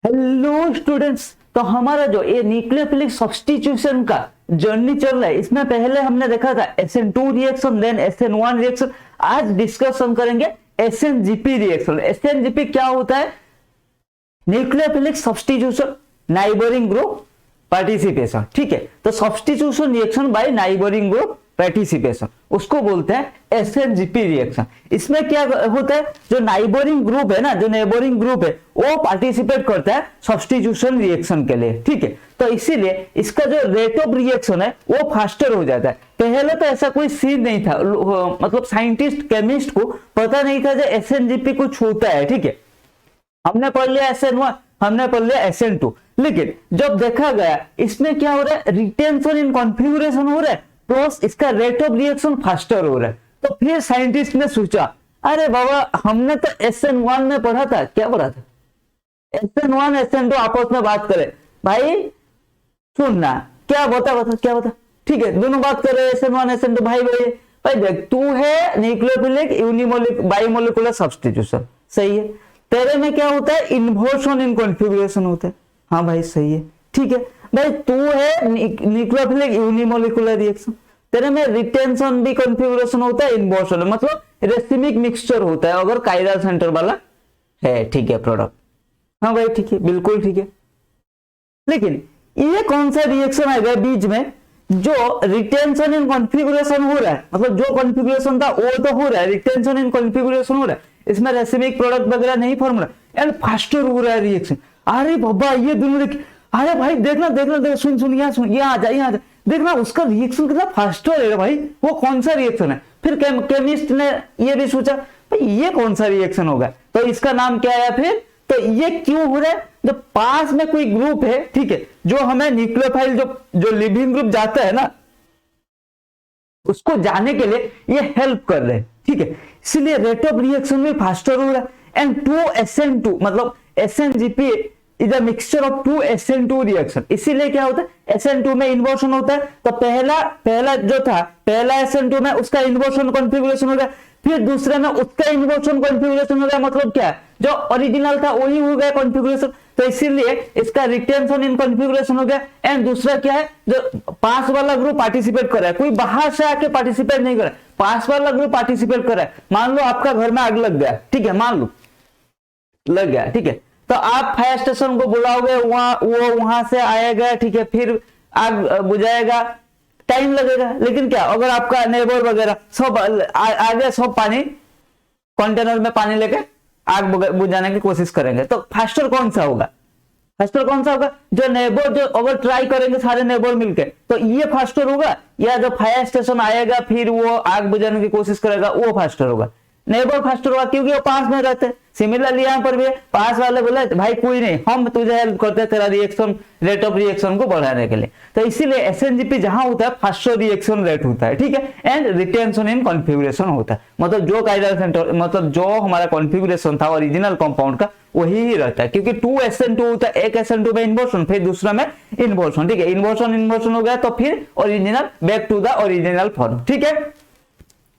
Hello students, तो हमारा जो ये न्यूक्लियोफिलिक सब्स्टिट्यूशन का जर्नी चल रहा है, इसमें पहले हमने देखा था SN2 reaction, then SN1 reaction. आज डिस्कशन करेंगे SNGP रिएक्शन। SNGP क्या होता है? Nucleophilic substitution neighbouring group participation. ठीक है, तो substitution reaction by neighbouring group participation उसको बोलते हैं SNGP रिएक्शन। इसमें क्या होता है, जो नाइबरिंग ग्रुप है ना, जो नेबरिंग ग्रुप है वो पार्टिसिपेट करता है सब्स्टिट्यूशन रिएक्शन के लिए। ठीक है, तो इसीलिए इसका जो रेट ऑफ रिएक्शन है वो फास्टर हो जाता है। पहले तो ऐसा कोई सीन नहीं था, मतलब साइंटिस्ट केमिस्ट को पता नहीं था जो SNGP कुछ होता है। ठीक है, हमने पढ़ लिया SN1, हमने पढ़ लिया SN2, लेकिन जब देखा गया इसमें क्या हो रहा है, रिटेंशन इन कॉन्फ़िगरेशन हो रहा है, प्लस इसका रेट ऑफ रिएक्शन फास्टर हो रहा है। तो फिर साइंटिस्ट ने सोचा, अरे बाबा हमने तो SN1 में पढ़ा था, क्या पढ़ा था, SN1 SN2 आपस में बात करे। भाई सुनना, क्या बता। ठीक है, दोनों बात कर रहे हैं SN1 SN2। भाई देख, तू है न्यूक्लियोफिलिक यूनिमोलिक बाइमोलिकुलर सब्स्टिट्यूशन, सही है। तेरे में क्या होता है, इन्वर्शन इन कॉन्फ़िगरेशन होता है। हाँ भाई सही है, ठीक है। भाई तू है न्यूक्लियोफिलिक यूनिमोलिकुलर रिएक्शन, तेरे में रिटेंशन भी कॉन्फ़िगरेशन होता है, इन्वर्शन मतलब रेसिमिक मिक्सचर होता है अगर कायरल सेंटर वाला है। ठीक है प्रोडक्ट, हाँ भाई ठीक है, बिल्कुल ठीक है। लेकिन ये कौन सा रिएक्शन आएगा बीच में, जो रिटेंशन इन कॉन्फ़िगरेशन हो रहा है, मतलब जो कॉन्फ़िगरेशन था वो तो हो रहा है, रिटेंशन इन कॉन्फ़िगरेशन हो रहा है, इसमें रेसिमिक प्रोडक्ट वगैरह नहीं फॉर्म हो रहा एंड फास्टर हो रहा है रिएक्शन। अरे बाबा ये दोनों देख, अरे भाई देखना सुन यहाँ आ जा, देखना उसका रिएक्शन कितना फास्टर है भाई। वो कौन सा रिएक्शन है? फिर केमिस्ट ने ये भी सोचा भाई ये कौन सा रिएक्शन होगा, तो इसका नाम क्या आया फिर, तो ये क्यों हो रहा है, जब पास में कोई ग्रुप है, ठीक है, जो हमें न्यूक्लियोफाइल जो लिविंग ग्रुप जाता है ना, उसको जाने के लिए ये हेल्प कर रहे हैं। ठीक है, इसलिए रेट ऑफ रिएक्शन भी फास्टर हो रहा है। एंड 2SN2 मतलब SNGP is a mixture of 2SN2 reaction. इसीलिए क्या होता है, SN2 में इन्वर्शन होता है, तो पहला जो था, पहला SN2 में उसका इन्वर्शन कॉन्फ़िगरेशन हो गया, फिर दूसरे में उसका इन्वर्शन कॉन्फ़िगरेशन हो गया, मतलब क्या, जो ओरिजिनल था वही हो गया कॉन्फ़िगरेशन, तो इसीलिए इसका रिटेंशन इन कॉन्फ़िगरेशन हो गया। एंड दूसरा क्या है, जो पास वाला ग्रुप पार्टिसिपेट कर रहा है, कोई बाहर से आके पार्टिसिपेट नहीं कर रहा है, पास वाला ग्रुप पार्टिसिपेट कर रहा है। मान लो आपका घर में आग लग गया, ठीक है, मान लो लग गया, ठीक है, तो आप फायर स्टेशन को बुलाओगे, वहां से आएगा, ठीक है, फिर आग बुझाएगा, टाइम लगेगा। लेकिन क्या, अगर आपका नेबर वगैरह सब आगे, सब पानी कंटेनर में पानी लेके आग बुझाने की कोशिश करेंगे, तो फास्टर कौन सा होगा, जो नेबर, जो अगर ट्राई करेंगे सारे नेबर मिलके, तो ये फास्टर होगा, या जो फायर स्टेशन आएगा फिर वो आग बुझाने की कोशिश करेगा वो फास्टर होगा? नेबर फास्टर होगा, क्योंकि वो पास में रहते हैं। सिमिलरली यहाँ पर भी पास वाले बोले भाई कोई नहीं, हम तुझे हेल्प करते हैं तेरा रिएक्शन, रेट ऑफ रिएक्शन को बढ़ाने के लिए। तो इसीलिए SNGP जहां होता है फास्टर रिएक्शन रेट होता है, ठीक है, एंड रिटेंशन इन कॉन्फ़िगरेशन होता है, मतलब जो कायरल सेंटर, मतलब जो हमारा कॉन्फ़िगरेशन था ओरिजिनल कंपाउंड का वही ही रहता है, क्योंकि 2SN2 होता है, एक SN2 में इन्वर्शन, फिर दूसरा में इन्वर्शन। ठीक है, इन्वर्शन हो गया तो फिर original back to the original form. ठीक है,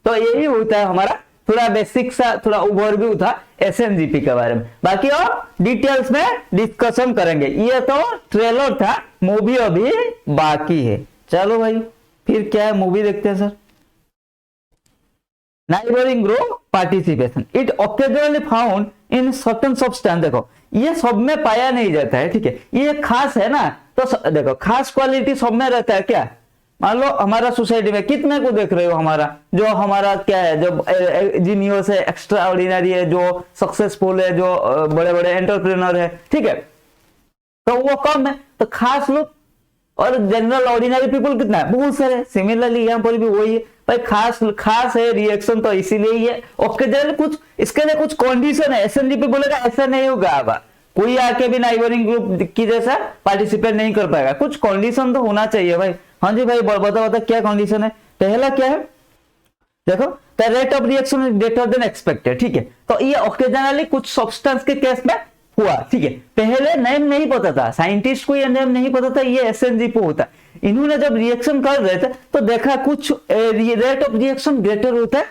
तो यही होता है हमारा थोड़ा बेसिक सा, थोड़ा ओवरव्यू था SNGP के बारे में। बाकी और डिटेल्स में डिस्कशन करेंगे। ये तो ट्रेलर था, मूवी अभी बाकी है। चलो भाई फिर क्या है, मूवी देखते हैं sir. Neighbouring group participation, it occasionally found in certain substance. देखो ये सब में पाया नहीं जाता है, ठीक है, ये खास है ना, तो देखो खास क्वालिटी सब में रहता है क्या। मान लो हमारा सोसाइटी में कितने को देख रहे हो, जो हमारा क्या है, जो जीनियस है, एक्स्ट्रा ऑर्डिनरी है, जो सक्सेसफुल है, जो बड़े बड़े एंटरप्रेन्योर है, ठीक है, तो वो कम है, तो खास लोग और जनरल ऑर्डिनरी पीपल कितना है, बहुत सारे। सिमिलरली यहाँ पर भी वही है भाई, खास है रिएक्शन, तो इसीलिए ये ओकेजनली कुछ, इसके लिए कुछ कंडीशन है। SNGP बोलेगा ऐसा नहीं होगा, कोई आके भी नाइबरिंग ग्रुप की जैसा पार्टिसिपेट नहीं कर पाएगा, कुछ कंडीशन तो होना चाहिए भाई। हाँ जी भाई बता क्या कंडीशन है। पहला क्या है, देखो, the rate of reaction is greater than expected. ठीक है, तो ये ऑकेजनली कुछ सब्सटेंस के केस में हुआ। ठीक है, पहले नेम नहीं पता था, साइंटिस्ट को ये नेम नहीं पता था, ये SNGP होता है। इन्होंने जब रिएक्शन कर रहे थे तो देखा कुछ रेट ऑफ रिएक्शन ग्रेटर होता है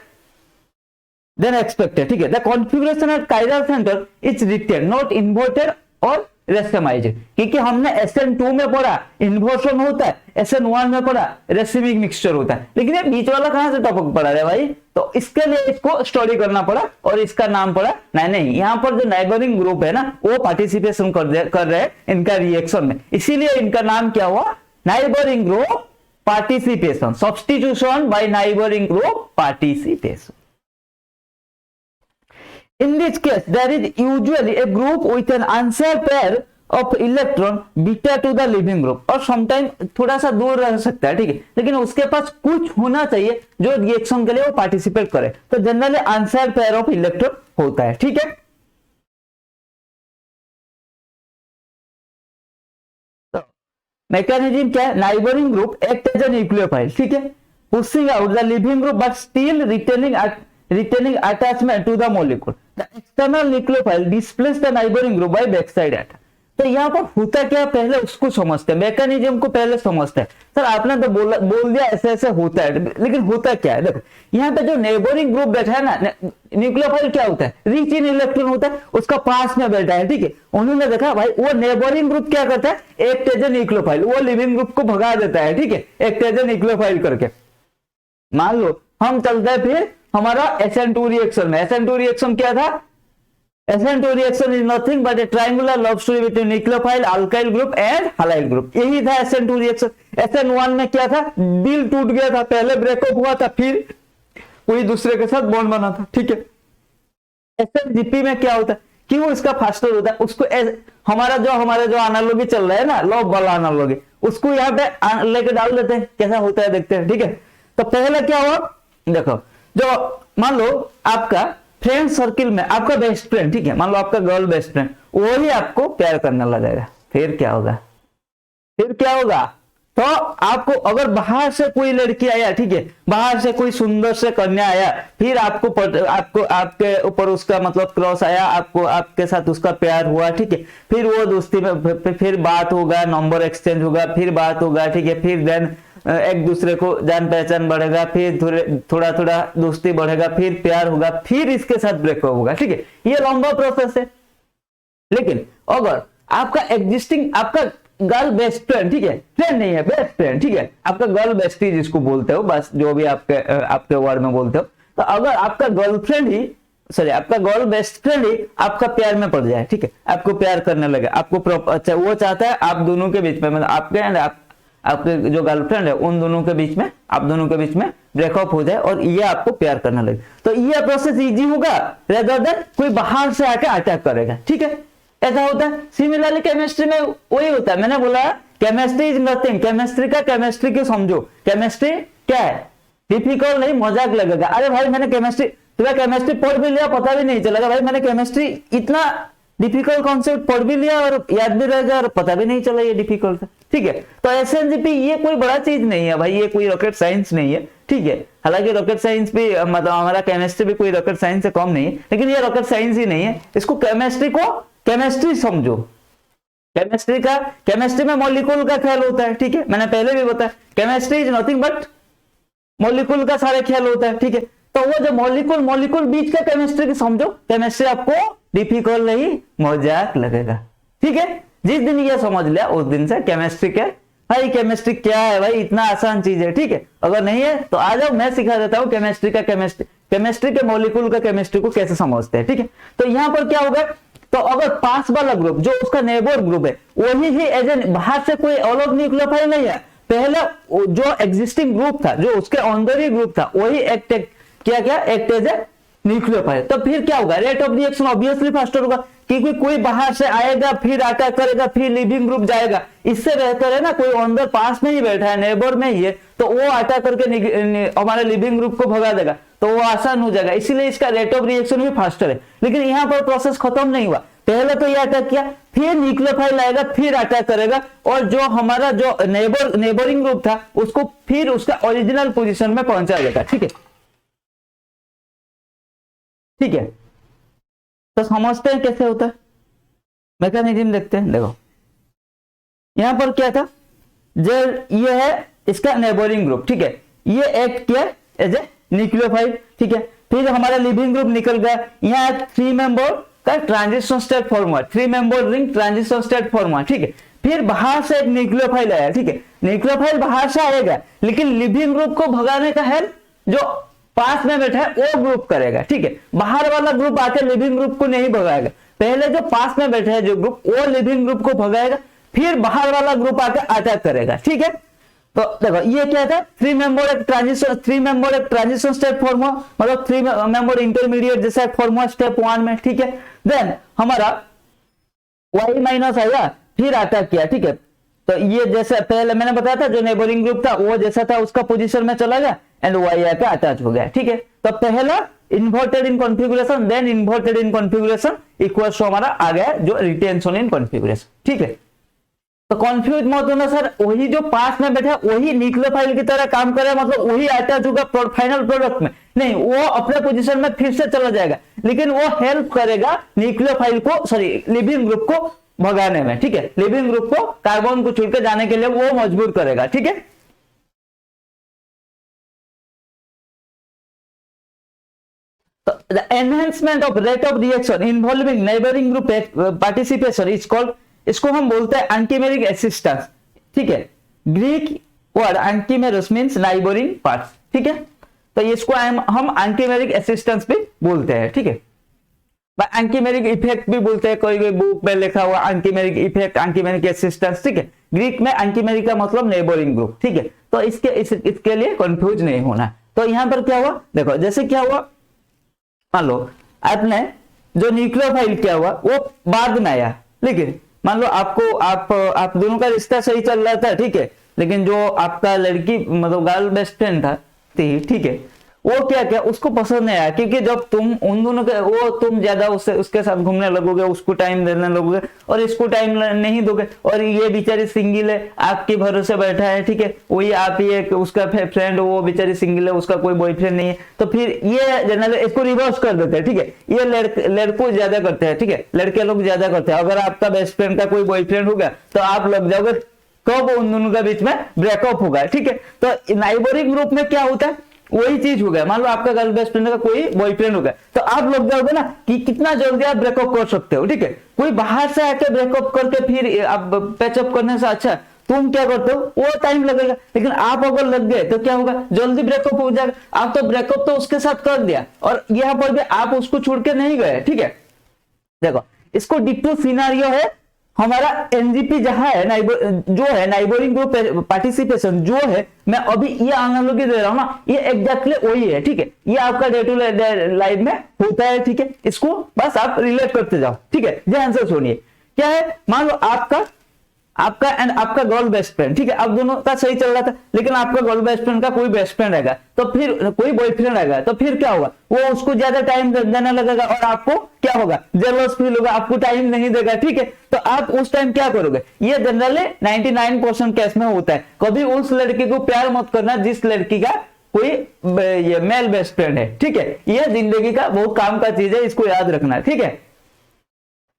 देन एक्सपेक्टेड। ठीक है, the configuration at chiral centre is retained, not inverted और रेसेमाइज, क्योंकि हमने SN2 में पढ़ा इन्वर्सन होता है, SN1 में पढ़ा रेसिमिक मिक्सचर होता है, लेकिन ये बीच वाला कहां से टॉपिक पढ़ा है भाई, तो इसके लिए इसको स्टडी करना पड़ा और इसका नाम पड़ा नहीं, यहाँ पर जो नाइबरिंग ग्रुप है ना वो पार्टिसिपेशन कर रहे हैं इनका रिएक्शन में, इसीलिए इनका नाम क्या हुआ, neighbouring group participation, substitution by neighbouring group participation. In this case, there is usually a group with an answer pair of electron beta to the leaving group, और समटाइम थोड़ा सा दूर रह सकता है, ठीक है, लेकिन उसके पास कुछ होना चाहिए जो रिएक्शन के लिए वो पार्टिसिपेट करे, तो generally unshared pair of electron होता है, ठीक है. तो मैकेनिज्म क्या है, neighbouring group act as a nucleophile, ठीक है, pushing out the leaving group but still retaining attachment to the molecule. The external nucleophile displays the neighboring group by backside attack. तो यहाँ पर होता क्या, पहले उसको समझते हैं, मैकेनिज्म को पहले समझते हैं. सर आपने तो बोल दिया ऐसे ऐसे होता है, लेकिन होता क्या है, देखो यहाँ पे जो नेबरिंग ग्रुप बैठा है ना, न्यूक्लियोफाइल क्या होता है, रिच इन इलेक्ट्रॉन होता है, उसका पास में बैठा है, ठीक है, उन्होंने देखा भाई वो नेबरिंग ग्रुप क्या करता है, एक एज ए न्यूक्लियोफाइल, वो लिविंग ग्रुप को भगा देता है, ठीक है, एक एज ए न्यूक्लियोफाइल करके. मान लो हम चलते हैं फिर हमारा SN2 रिएक्शन में. SN2 रिएक्शन क्या था, SN2 reaction is nothing but a triangular love story between nucleophile, alkyl group and halide group, यही था SN2 रिएक्शन. SN1 में क्या था, दिल टूट गया था, पहले ब्रेकअप हुआ था, फिर कोई दूसरे के साथ बॉन्ड बना था, ठीक है. SNGP में क्या होता है, क्यों इसका फास्टर होता है, उसको हमारा जो एनालॉजी चल रहा है ना, लव वाला एनालॉजी, उसको यहाँ पे लेके डाल देते हैं, कैसा होता है देखते हैं, ठीक है. तो पहले क्या हुआ, देखो जो मान लो आपका फ्रेंड सर्किल में आपका बेस्ट फ्रेंड, ठीक है, मान लो आपका गर्ल बेस्ट फ्रेंड, वही आपको प्यार करने लगेगा, फिर क्या होगा, तो आपको अगर बाहर से कोई लड़की आया, ठीक है, बाहर से कोई सुंदर से कन्या आया, फिर आपको आपके ऊपर उसका मतलब क्रॉस आया, आपको आपके साथ उसका प्यार हुआ, ठीक है, फिर वो दोस्ती में फिर बात होगा, नंबर एक्सचेंज होगा, फिर बात होगा, ठीक है, फिर देन एक दूसरे को जान पहचान बढ़ेगा, फिर थोड़ा थोड़ा दोस्ती बढ़ेगा, फिर प्यार होगा, फिर इसके साथ ब्रेकअप होगा, ठीक है, ये लंबा प्रोसेस है. लेकिन अगर आपका एग्जिस्टिंग आपका गर्ल बेस्ट फ्रेंड, ठीक है, फ्रेंड नहीं है बेस्ट फ्रेंड, ठीक है, आपका गर्ल बेस्टी जिसको बोलते हो, बस जो भी आपके वर्ड में बोलते हो, तो अगर आपका आपका गर्ल बेस्ट फ्रेंड ही आपका प्यार में पड़ जाए, ठीक है, आपको प्यार करने लगे, आपको अच्छा वो चाहता है आप दोनों के बीच में, मतलब आपके एंड आपके जो गर्लफ्रेंड है उन दोनों के बीच में, आप दोनों के बीच में ब्रेकअप हो जाए और ये आपको प्यार करने लगे, तो ये प्रोसेस इजी होगा रेदर देन कोई बाहर से आके अटैक करेगा, ठीक है, ऐसा होता है. सिमिलरली केमिस्ट्री में वही होता है, मैंने बोला केमिस्ट्री इज नथिंग, केमिस्ट्री को समझो, केमिस्ट्री क्या है, डिफिकल्ट नहीं, मजाक लगेगा, अरे भाई मैंने तुम्हें केमिस्ट्री पढ़ भी लिया, पता भी नहीं चलेगा, भाई मैंने केमिस्ट्री इतना डिफिकल्ट कॉन्सेप्ट पढ़ भी लिया और याद भी रह गया और पता भी नहीं चला ये डिफिकल्ट है, ठीक है. तो SNGP ये कोई बड़ा चीज नहीं है भाई, ये कोई रॉकेट साइंस नहीं है, ठीक है, हालांकि रॉकेट साइंस भी मतलब हमारा केमिस्ट्री भी कोई रॉकेट साइंस से कम नहीं है, लेकिन ये रॉकेट साइंस ही नहीं है, इसको केमिस्ट्री समझो. केमिस्ट्री में मॉलिक्यूल का ख्याल होता है, ठीक है, मैंने पहले भी बताया chemistry is nothing but molecule का सारे ख्याल होता है, ठीक है. तो वो जो मॉलिक्यूल बीच का केमिस्ट्री की समझो, केमिस्ट्री आपको डिफिकल्ट नहीं, मजाक लगेगा, ठीक है. जिस दिन ये समझ लिया उस दिन से केमिस्ट्री केमिस्ट्री क्या है भाई, इतना आसान चीज है, ठीक है. अगर नहीं है तो आ जाओ, मैं सिखा देता हूँ केमिस्ट्री के मॉलिक्यूल का केमिस्ट्री को कैसे समझते हैं, ठीक है. तो यहाँ पर क्या होगा, तो अगर पास वाला ग्रुप जो उसका नेबर ग्रुप है वही ही एजेंट, बाहर से कोई अलग न्यूक्लियोफाइल नहीं है, पहले जो एग्जिस्टिंग ग्रुप था, जो उसके अंदर ही ग्रुप था, वही एक्ट एज ए न्यूक्लियोफाइल, तो फिर क्या होगा, rate of reaction obviously faster होगा, क्योंकि कोई बाहर से आएगा, फिर अटैक करेगा, फिर लिविंग ग्रुप जाएगा. इससे बेहतर है ना कोई अंदर पास में ही बैठा है, नेबर में ही है, तो वो अटैक करके हमारे लिविंग ग्रुप को भगा देगा, तो वो आसान हो जाएगा, इसीलिए इसका रेट ऑफ रिएक्शन भी फास्टर है. लेकिन यहाँ पर प्रोसेस खत्म नहीं हुआ, पहले तो ये अटैक किया, फिर न्यूक्लियोफाइल आएगा, फिर अटैक करेगा, और जो हमारा जो नेबरिंग ग्रुप था उसको फिर उसका ओरिजिनल पोजीशन में पहुंचा देगा, ठीक है, ठीक है. तो समझते हैं कैसे होता है, मैकेनिज्म देखते हैं. देखो यहां पर क्या था, जो ये है इसका नेबरिंग ग्रुप, ठीक है, ये एक्ट किया एज ए न्यूक्लियोफाइल, ठीक है, फिर हमारा लिविंग ग्रुप निकल गया, यहाँ 3 मेंबर का transition state formula, 3 member ring transition state formula, ठीक है। फिर बाहर से एक न्यूक्लियोफाइल आया, ठीक है, न्यूक्लियोफाइल बाहर से आएगा, लेकिन लिविंग ग्रुप को भगाने का हेल्प जो पास में बैठा है वो ग्रुप करेगा, ठीक है। बाहर वाला ग्रुप आके लिविंग ग्रुप को नहीं भगाएगा, पहले जो पास में बैठा है जो ग्रुप वो लिविंग ग्रुप को भगाएगा, फिर बाहर वाला ग्रुप आके अटैक करेगा, ठीक है। तो देखो ये क्या था, 3 मेंबर एक ट्रांजिशन स्टेट फॉर्मूला, मतलब 3 मेंबर इंटरमीडिएट जैसा एक फॉर्मूला स्टेप 1 में, ठीक है। देन हमारा y माइनस आया, फिर अटैक किया, ठीक है। तो ये जैसे पहले मैंने बताया था जो नेबरिंग ग्रुप था वो जैसा था उसका पोजीशन में चला गया एंड y आके अटैच हो गया, ठीक है। तो पहला inverted in configuration then inverted in configuration equals to हमारा आ गया जो रिटेंशन इन कॉन्फ़िगरेशन, ठीक है। तो कंफ्यूज मत होना सर, वही जो पास में बैठा वही न्यूक्लियोफाइल की तरह काम करे, मतलब वही अटैच होगा फाइनल प्रोडक्ट में, नहीं वो अपने पोजीशन में फिर से चला जाएगा, लेकिन वो हेल्प करेगा न्यूक्लियोफाइल को, सॉरी लिविंग ग्रुप को भगाने में, ठीक है। लिविंग ग्रुप को कार्बन को छोड़ के जाने के लिए वो मजबूर करेगा, ठीक है। तो the enhancement of rate of reaction involving neighboring group participation is called, इसको हम बोलते हैं एंटीमेरिक एसिस्टेंस, ठीक है। Greek word anchimeros means neighbouring parts, ठीक है। तो इसको हम एंटीमेरिक एसिस्टेंस भी बोलते हैं, ठीक है। एंटीमेरिक इफेक्ट भी बोलते हैं, कोई कोई बुक में लिखा हुआ एंटीमेरिक इफेक्ट, एंटीमेरिक एसिस्टेंस, ठीक है। ग्रीक में एंटीमेरिक का मतलब नेबरिंग ग्रुप, ठीक है। तो इसके लिए कंफ्यूज नहीं होना। तो यहाँ पर क्या हुआ, देखो जैसे क्या हुआ, मान लो आपने जो न्यूक्लियोफाइल क्या हुआ वो बाद में आया, लेकिन मान लो आप दोनों का रिश्ता सही चल रहा था, ठीक है, लेकिन जो आपका लड़की मतलब गर्ल बेस्ट फ्रेंड था, ठीक है, वो क्या क्या उसको पसंद नहीं आया, क्योंकि जब तुम उन दोनों के वो तुम ज्यादा उसके साथ घूमने लगोगे, उसको टाइम देने लगोगे और इसको टाइम नहीं दोगे, और ये बेचारी सिंगल है, आपके भरोसे बैठा है, ठीक है, वही आप ही एक उसका फ्रेंड, वो बेचारी सिंगल है, उसका कोई बॉयफ्रेंड नहीं है, तो फिर ये जनरल इसको रिवर्स कर देते हैं, ठीक है। ये लड़कों ज्यादा करते हैं, ठीक है, लड़के लोग ज्यादा करते हैं। अगर आपका बेस्ट फ्रेंड का कोई बॉयफ्रेंड होगा तो आप लग जाओगे कब उन दोनों के बीच में ब्रेकअप होगा, ठीक है। तो नाइबरिंग ग्रुप में क्या होता है, वही चीज हो गया, मान लो आपका गर्ल बेस्ट फ्रेंड का कोई बॉयफ्रेंड हो गया, तो आप लोग जाओगे ना कि कितना जल्दी आप ब्रेकअप कर सकते हो, ठीक है। कोई बाहर से आके ब्रेकअप करके फिर आप पैचअप करने से अच्छा तुम क्या करते हो, वो टाइम लगेगा, लेकिन आप अगर लग गए तो क्या होगा, जल्दी ब्रेकअप हो जाएगा। आप तो ब्रेकअप तो उसके साथ कर दिया और यहाँ पर भी आप उसको छोड़ के नहीं गए, ठीक है। देखो इसको डिट्टो सिनेरियो है हमारा एनजीपी जहां है जो है नाइबरिंग ग्रुप पार्टिसिपेशन जो है, मैं अभी ये एनालॉजी दे रहा हूं ना, ये एग्जैक्टली वही है, ठीक है। ये आपका डे टू डे लाइफ में होता है, ठीक है। इसको बस आप रिलेट करते जाओ, ठीक है। ध्यान से सुनिए, क्या है, मान लो आपका एंड आपका गर्ल बेस्ट फ्रेंड, ठीक है, आप दोनों का सही चल रहा था, लेकिन आपका गर्ल बेस्ट फ्रेंड का कोई बेस्ट फ्रेंड आएगा, तो फिर कोई बॉयफ्रेंड आएगा, तो फिर क्या होगा, वो उसको ज्यादा टाइम देने लगेगा और आपको क्या होगा, जेलस फील होगा, आपको टाइम नहीं देगा, ठीक है। तो आप उस टाइम क्या करोगे, ये जनरली 99% केस में होता है। कभी उस लड़की को प्यार मत करना जिस लड़की का कोई ये मेल बेस्ट फ्रेंड है, ठीक है। ये जिंदगी का बहुत काम का चीज है, इसको याद रखना, ठीक है।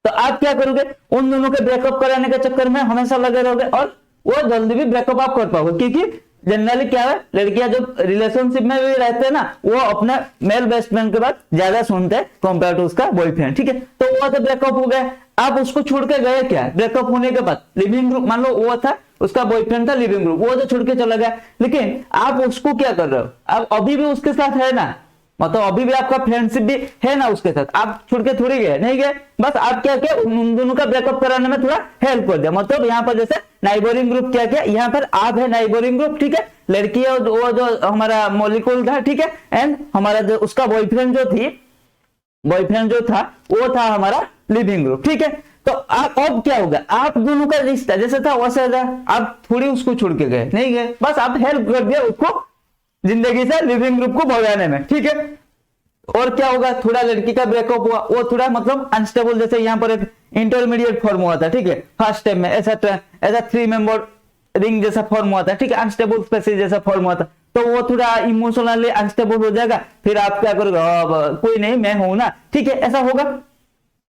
तो आप क्या करोगे, उन दोनों के ब्रेकअप कराने के चक्कर में हमेशा लगे रहोगे और वो जल्दी भी ब्रेकअप आप कर पाओगे, क्योंकि जनरली क्या है, लड़कियां जब रिलेशनशिप में भी रहते हैं ना, वो अपने मेल बेस्ट फ्रेंड के बाद ज्यादा सुनते हैं कंपेयर टू उसका बॉयफ्रेंड, ठीक है। तो वो तो ब्रेकअप हो गया, आप उसको छोड़ के गए क्या, ब्रेकअप होने के बाद लिविंग ग्रुप, मान लो वो था उसका बॉयफ्रेंड था लिविंग ग्रुप, वो तो छोड़ के चला गया, लेकिन आप उसको क्या कर रहे हो, आप अभी भी उसके साथ है ना, मतलब अभी भी आपका फ्रेंडशिप भी है ना उसके साथ, आप छोड़ के थोड़ी गए, नहीं गए, बस आप क्या किया, उन दोनों का ब्रेकअप कराने में थोड़ा हेल्प कर दिया। मतलब यहाँ पर जैसे नाइबरिंग ग्रुप क्या किया, यहाँ पर आप है नाइबरिंग ग्रुप, ठीक है, लड़की है वो जो हमारा मॉलिक्यूल था, ठीक है, एंड हमारा जो उसका बॉयफ्रेंड जो था वो था हमारा लिविंग ग्रुप, ठीक है। तो आप अब क्या होगा, आप दोनों का रिश्ता जैसे था वैसे था, आप थोड़ी उसको छोड़ के गए, नहीं गए, बस आप हेल्प कर दिया उसको जिंदगी से लिविंग ग्रुप को भगाने में, ठीक है। और क्या होगा, थोड़ा लड़की का ब्रेकअप हुआ, वो थोड़ा मतलब अनस्टेबल, जैसे यहाँ पर एक इंटरमीडिएट फॉर्म हुआ था, ठीक है, फर्स्ट स्टेप में ऐसा 3 मेंबर रिंग जैसा फॉर्म हुआ था, ठीक है, अनस्टेबल स्पेसिस जैसा फॉर्म हुआ था, तो वो थोड़ा इमोशनली अनस्टेबल हो जाएगा, फिर आप क्या करोगे, कोई नहीं मैं हूं ना, ठीक है, ऐसा होगा।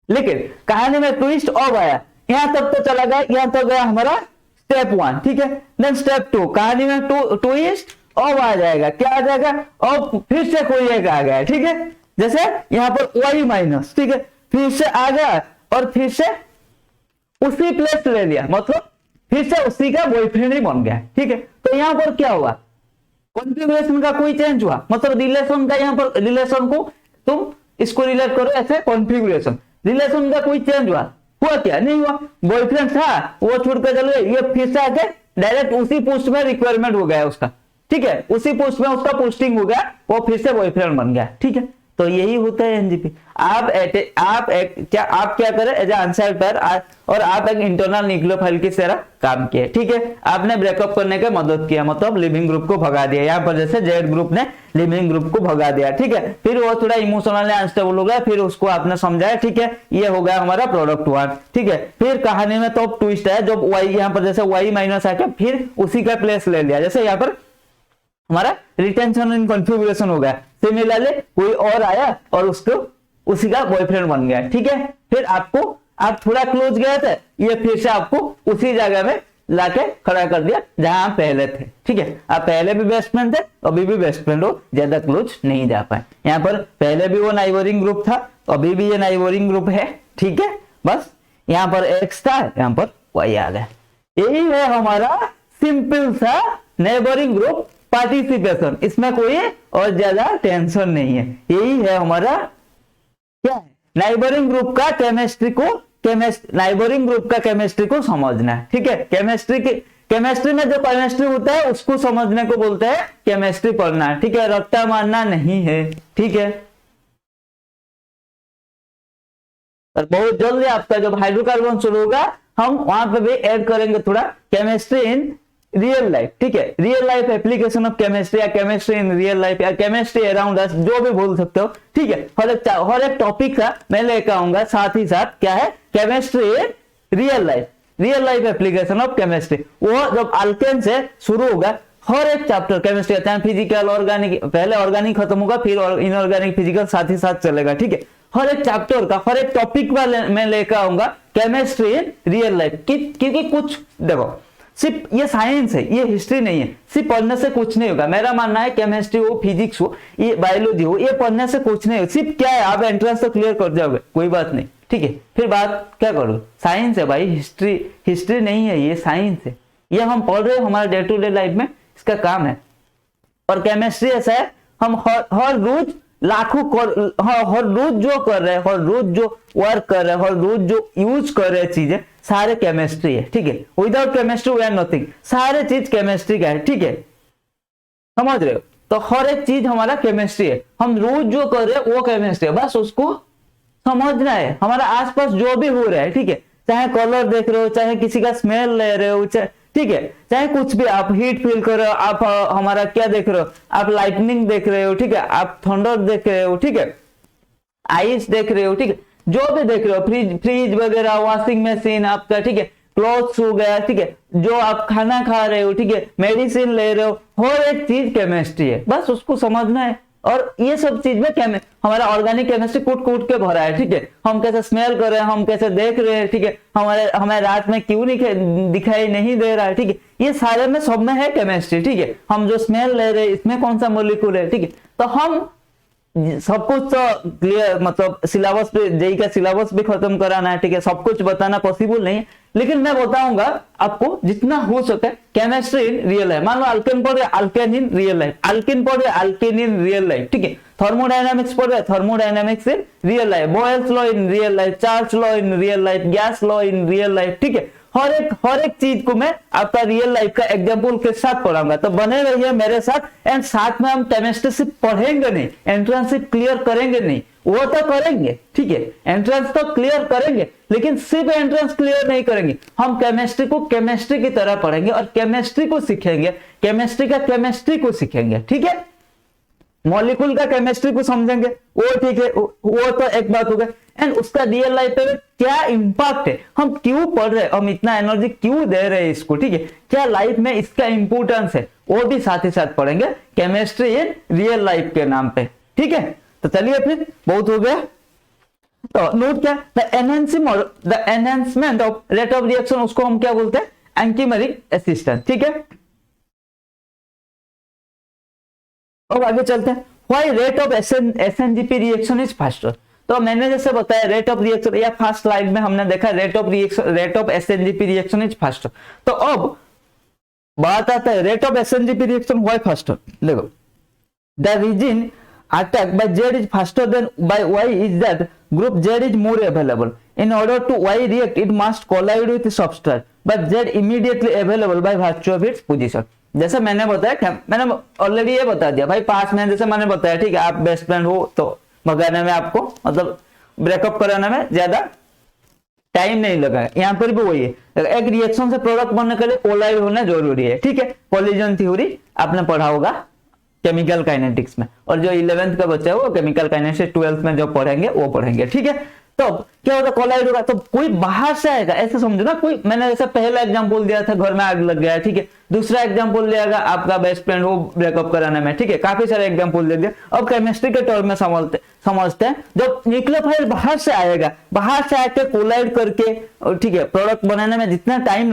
लेकिन कहानी में ट्विस्ट अब आया, यहां तक तो चला गया, यहां तक गया हमारा स्टेप 1, ठीक है। देन स्टेप 2, कहानी में ट्विस्ट अब आ जाएगा, क्या आ जाएगा, अब फिर से कोई एक आ गया, ठीक है, जैसे यहाँ पर y माइनस, ठीक है, फिर से आ गया और फिर से उसी प्लेस ले लिया, मतलब फिर से उसी का बॉयफ्रेंड ही बन गया, ठीक है। तो यहाँ पर क्या हुआ, कॉन्फ़िगरेशन का कोई चेंज हुआ, मतलब रिलेशन का, यहाँ पर रिलेशन को तुम इसको रिलेट करो ऐसे, कॉन्फ़िगरेशन रिलेशन का कोई चेंज हुआ क्या, नहीं हुआ। बॉयफ्रेंड था वो छोड़कर चल गए, ये फिर से आके डायरेक्ट उसी पोस्ट में रिक्वायरमेंट हो गया उसका, ठीक है, उसी पोस्ट में उसका पोस्टिंग हो गया, वो फिर से बॉयफ्रेंड बन गया, ठीक है। तो यही होता है एनजीपी। आप क्या करें एज आंसर पर, और आप एक इंटरनल न्यूक्लियोफाइल की तरह काम किए, ठीक है। आपने ब्रेकअप करने का मदद किया, मतलब लिविंग ग्रुप को भगा दिया, यहाँ पर जैसे जेड ग्रुप ने लिविंग ग्रुप को भगा दिया, ठीक है। फिर वो थोड़ा इमोशनली अनस्टेबल हो गया, फिर उसको आपने समझाया, ठीक है। ये हो गया हमारा प्रोडक्ट 1, ठीक है। फिर कहानी में तो ट्विस्ट है, जब वाई यहाँ पर जैसे वाई माइनस आके फिर उसी का प्लेस ले लिया, जैसे यहाँ पर हमारा रिटेंशन इन कॉन्फ़िगरेशन हो गया। सिमिलरली कोई और आया और उसको उसी का बॉयफ्रेंड बन गया, ठीक है। फिर आप थोड़ा क्लोज गए थे, ये फिर से आपको उसी जगह में लाके खड़ा कर दिया जहां आप पहले थे, ठीक है। आप पहले भी बेस्ट फ्रेंड थे, अभी भी बेस्ट फ्रेंड हो, ज्यादा क्लोज नहीं जा पाए। यहाँ पर पहले भी वो नाइबरिंग ग्रुप था, अभी भी ये नाइबरिंग ग्रुप है, ठीक है। बस यहाँ पर एक्स था, यहाँ पर वाई आ गया। यही है हमारा सिंपल सा नेबरिंग ग्रुप पार्टिसिपेशन, इसमें कोई और ज्यादा टेंशन नहीं है। यही है हमारा क्या है, नाइबरिंग ग्रुप का केमिस्ट्री को समझना है, ठीक है। केमिस्ट्री में जो केमिस्ट्री होता है उसको समझने को बोलते हैं केमिस्ट्री पढ़ना है, ठीक है, रट्टा मारना नहीं है, ठीक है। और बहुत जल्दी आपका जब हाइड्रोकार्बन शुरू होगा, हम वहां पे भी ऐड करेंगे थोड़ा केमिस्ट्री इन रियल लाइफ, ठीक है। Real life application of chemistry, या केमिस्ट्री इन रियल लाइफ, या केमिस्ट्री अराउंड अस, जो भी बोल सकते हो, ठीक है। हर एक टॉपिक का मैं लेकर आऊंगा, साथ ही साथ क्या है, chemistry in real life application of chemistry. वो जब अल्केन से शुरू होगा, हर एक चैप्टर केमिस्ट्री, चाहे फिजिकल ऑर्गेनिक, पहले ऑर्गेनिक खत्म होगा, फिर इनऑर्गेनिक फिजिकल साथ ही साथ चलेगा, ठीक है। हर एक चैप्टर का, हर एक टॉपिक मैं लेकर आऊंगा केमिस्ट्री इन रियल लाइफ, क्योंकि कुछ देखो, सिर्फ ये साइंस है, ये हिस्ट्री नहीं है, सिर्फ पढ़ने से कुछ नहीं होगा। मेरा मानना है केमिस्ट्री हो, फिजिक्स हो, ये बायोलॉजी हो, ये पढ़ने से कुछ नहीं हो, सिर्फ क्या है, आप एंट्रेंस तो क्लियर कर जाओगे, कोई बात नहीं, ठीक है। फिर बात क्या करो, साइंस है भाई, हिस्ट्री नहीं है, ये साइंस है, ये हम पढ़ रहे हैं हमारे डे टू डे लाइफ में, इसका काम है। और केमिस्ट्री ऐसा है, हम हर रोज हर रोज जो कर रहे हैं, हर रोज जो वर्क कर रहे हैं, हर रोज जो यूज कर रहे हैं चीजें, सारे केमिस्ट्री है, ठीक है। Without chemistry we are nothing, सारे चीज केमिस्ट्री का है, ठीक है, समझ रहे हो। तो हर एक चीज हमारा केमिस्ट्री है, हम रोज जो कर रहे हैं वो केमिस्ट्री है, बस उसको समझना है। हमारा आसपास जो भी हो रहा है, ठीक है, चाहे कलर देख रहे हो, चाहे किसी का स्मेल ले रहे हो, ठीक है, चाहे कुछ भी, आप हीट फील कर रहे हो, आप हमारा क्या देख रहे हो, आप लाइटनिंग देख रहे हो, ठीक है, आप थंडर देख रहे हो, ठीक है, आइस देख रहे हो, ठीक है, जो भी देख रहे हो, फ्रिज वगैरह, वॉशिंग मशीन आपका, ठीक है, क्लॉथ्स हो गया, ठीक है, जो आप खाना खा रहे हो, ठीक है, मेडिसिन ले रहे हो, हर एक चीज केमिस्ट्री है, बस उसको समझना है। और ये सब चीज में हमारा ऑर्गेनिक केमिस्ट्री कूट के भरा है, ठीक है। हम कैसे स्मेल कर रहे हैं, हम कैसे देख रहे हैं, ठीक है, हमें रात में क्यों दिखाई नहीं दे रहा है, ठीक है, ये सारे में सब में है केमिस्ट्री, ठीक है। हम जो स्मेल ले रहे हैं, इसमें कौन सा मॉलिक्यूल है, ठीक है। तो हम सब कुछ तो क्लियर, मतलब सिलेबस पे, जेई का सिलेबस भी खत्म कराना है, ठीक है, सब कुछ बताना पॉसिबल नहीं है, लेकिन मैं बताऊंगा आपको जितना हो सके केमिस्ट्री इन रियल लाइफ। मान लो अल्केन पढ़ रहे, alkane in real life, alkane पढ़ रहे, अल्केन इन रियल लाइफ, ठीक है। थर्मोडायनामिक्स पढ़ रहे, thermodynamics in real life, Boyle's law in real life, Charles law in real life, gas law in real life, ठीक है। हर एक चीज को मैं आपका रियल लाइफ का एग्जांपल के साथ पढ़ाऊंगा, तो बने रहिए मेरे साथ। एंड साथ में हम केमिस्ट्री सिर्फ पढ़ेंगे नहीं, एंट्रेंस क्लियर करेंगे नहीं, वो तो करेंगे, ठीक है, एंट्रेंस तो क्लियर करेंगे, लेकिन सिर्फ एंट्रेंस क्लियर नहीं करेंगे, हम केमिस्ट्री को केमिस्ट्री की तरह पढ़ेंगे और केमिस्ट्री को सीखेंगे, केमिस्ट्री का केमिस्ट्री को सीखेंगे, ठीक है। मॉलिक्यूल का केमिस्ट्री को समझेंगे, वो ठीक है, वो तो एक बात हो गई। एंड उसका रियल लाइफ पे क्या इंपैक्ट है, हम क्यों पढ़ रहे हैं, हम इतना एनर्जी क्यों दे रहे हैं इसको, ठीक है, क्या लाइफ में इसका इंपोर्टेंस है, वो भी साथ ही साथ पढ़ेंगे केमिस्ट्री इन रियल लाइफ के नाम पे, ठीक है। तो चलिए फिर, बहुत हो गया। तो नोट क्या, the enhancement of rate of reaction, उसको हम क्या बोलते हैं, एंकीमेरिक असिस्टेंस, ठीक है। अब आगे चलते हैं, why rate of SNGP reaction is faster. तो मैंने जैसे बताया रेट ऑफ रिएक्शन, या फर्स्ट स्लाइड में हमने देखा rate of reaction, rate of SNGP reaction is faster. तो अब बात आता है rate of SNGP reaction why faster. देखो the reason attack by Z is faster than by Y is that group Z is more available. In order to Y react, it must collide with the substrate, but Z immediately available by virtue of its position. जैसे मैंने बताया, मैंने already ये बता दिया भाई पास में, जैसे मैंने बताया ठीक है, आप बेस्ट फ्रेंड हो तो भगाने में आपको मतलब ब्रेकअप कराने में ज्यादा टाइम नहीं लगा। यहाँ पर भी वही है, एक रिएक्शन से प्रोडक्ट बनने के लिए कोलाइड होना जरूरी है, ठीक है। कोलिजन थ्योरी आपने पढ़ा होगा केमिकल काइनेटिक्स में, और जो 11th का बच्चा है वो केमिकल काइनेटिक्स 12th में जो पढ़ेंगे वो पढ़ेंगे, ठीक है। तो क्या होगा कोलाइड होगा तो कोई बाहर से आएगा, ऐसे समझो ना, कोई मैंने जैसे पहला एग्जांपल दिया था घर में आग लग गया, ठीक है। दूसरा एग्जांपल दिया आपका बेस्ट फ्रेंड हो ब्रेकअप कराने में, ठीक है। काफी सारे एग्जांपल दे दिया। अब केमिस्ट्री के टर्म में समझते हैं, जब न्यूक्लियोफाइल बाहर से आएगा, बाहर से आके कोलाइड करके, ठीक है, प्रोडक्ट बनाने में जितना टाइम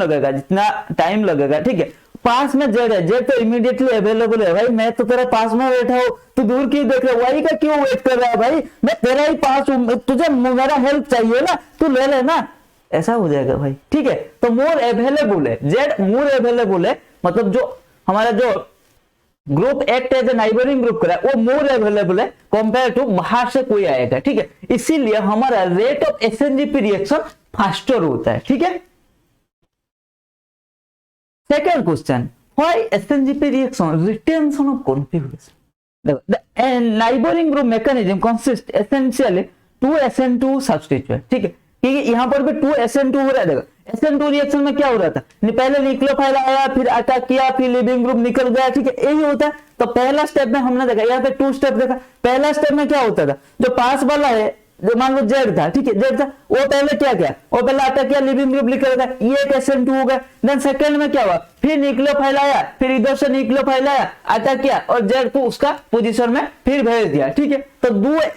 लगेगा, ठीक है। पास में जेड है, जेड तो इमीडिएटली अवेलेबल है भाई, मैं तो तेरा पास में बैठा हूं, तू दूर क्यों देख रहा है, वाई का क्यों वेट कर रहा है भाई, मैं तेरा ही पास हूं, तुझे मेरा हेल्प चाहिए ना, तू ले लेना, ऐसा हो जाएगा भाई, ठीक है। तो मोर अवेलेबल है, जेड मोर अवेलेबल है, मतलब जो हमारा जो group act as a neighbouring group करा वो मोर अवेलेबल है कंपेयर टू बाहर से कोई आएगा, ठीक है। इसीलिए हमारा rate of SNGP reaction faster होता है, ठीक है। Second question, why SNGP reaction retention of configuration? The neighboring group mechanism consists essentially 2SN2 substituent, ठीक है। क्योंकि यहाँ पर भी 2SN2 हो रहा है। देखो SN2 रिएक्शन में क्या हो रहा था, पहले न्यूक्लियोफाइल आया, फिर अटैक किया, फिर लिविंग ग्रुप निकल गया, ठीक है, यही होता है। तो पहला स्टेप में हमने देखा, यहाँ पे 2 स्टेप देखा। पहला स्टेप में क्या होता था, जो पास वाला है, जो मान लो जेड था, ठीक है, जेड था, वो पहले क्या किया, वो पहले अटैक किया, लिविंग ग्रुप निकल गया, ये एक SN2 हो गया। देन सेकंड में क्या हुआ, फिर न्यूक्लियोफाइल आया, फिर इधर से न्यूक्लियोफाइल आया, अटैक किया और जेड को उसका पोजीशन में फिर भेज दिया, ठीक है। तो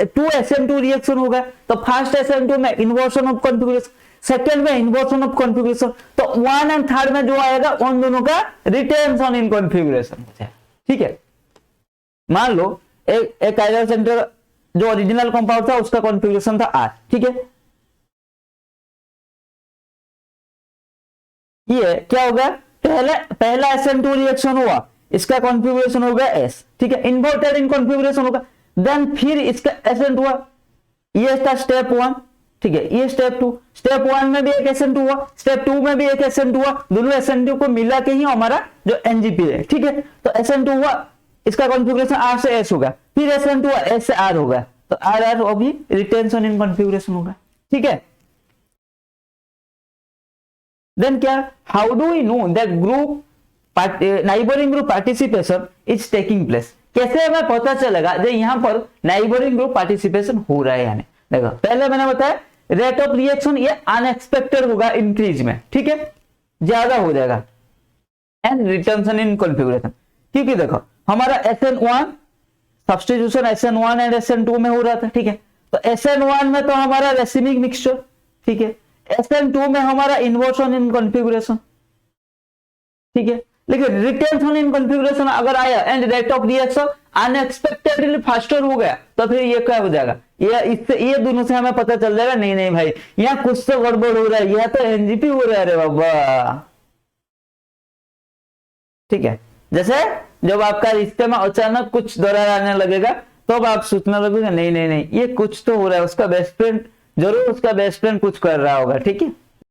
2 SN2 रिएक्शन हो गया। तो फर्स्ट SN2 में इन्वर्सन ऑफ कॉन्फिगरेशन, सेकंड में इन्वर्सन ऑफ कॉन्फिगरेशन। तो 1 और 3 में जो आएगा उन दोनों का रिटेंशन इन कॉन्फिगरेशन, ठीक है। मान लो एक काइरल सेंटर जो ओरिजिनल कंपाउंड था उसका कॉन्फ़िगरेशन था R, ठीक है। ये क्या होगा, पहला SN2 रिएक्शन हुआ, इसका कॉन्फ़िगरेशन हो गया S, ठीक है, इन्वर्टेड इन कॉन्फ़िगरेशन होगा। देन फिर इसका SN2 हुआ, ये था स्टेप 1, ठीक है, ये स्टेप 2, स्टेप 1 में भी एक SN2 हुआ, स्टेप 2 में भी एक SN2 हुआ, दोनों SN2 को मिला के ही हमारा जो NGP है, ठीक है। तो SN2 हुआ, इसका कॉन्फ़िगरेशन R से S होगा, फिर SN2 हुआ, S से R होगा, तो R अभी रिटेंशन इन कॉन्फ़िगरेशन होगा, ठीक है। देन क्या, how do we know that group neighbouring group participation is taking place, कैसे हमें पता चलेगा जो यहाँ पर नाइबरिंग ग्रुप पार्टिसिपेशन हो रहा है या नहीं। देखो पहले मैंने बताया रेट ऑफ रिएक्शन ये अनएक्सपेक्टेड होगा इंक्रीज में, ठीक है, ज्यादा हो जाएगा, एंड रिटेंशन इन कॉन्फ़िगरेशन, क्योंकि देखो हमारा SN1 substitution SN1 and SN2 में हो रहा था, ठीक है। तो SN1 में तो हमारा रेसिमिक मिक्सचर, ठीक है, SN2 में हमारा इन्वर्सन इन कॉन्फ़िगरेशन, ठीक है। लेकिन रिटेंशन इन कॉन्फ़िगरेशन अगर आया and rate of reaction unexpectedly faster हो गया, तो फिर ये क्या हो जाएगा, ये दोनों से हमें पता चल जाएगा नहीं भाई यहाँ कुछ तो गड़बड़ हो रहा है, यह तो NGP हो रहा है रे बाबा, ठीक है। जैसे जब आपका रिश्ते में अचानक कुछ दरार आने लगेगा तो अब आप सोचने लगोगे नहीं ये कुछ तो हो रहा है, उसका बेस्ट फ्रेंड जरूर उसका बेस्ट फ्रेंड कुछ कर रहा होगा, ठीक है।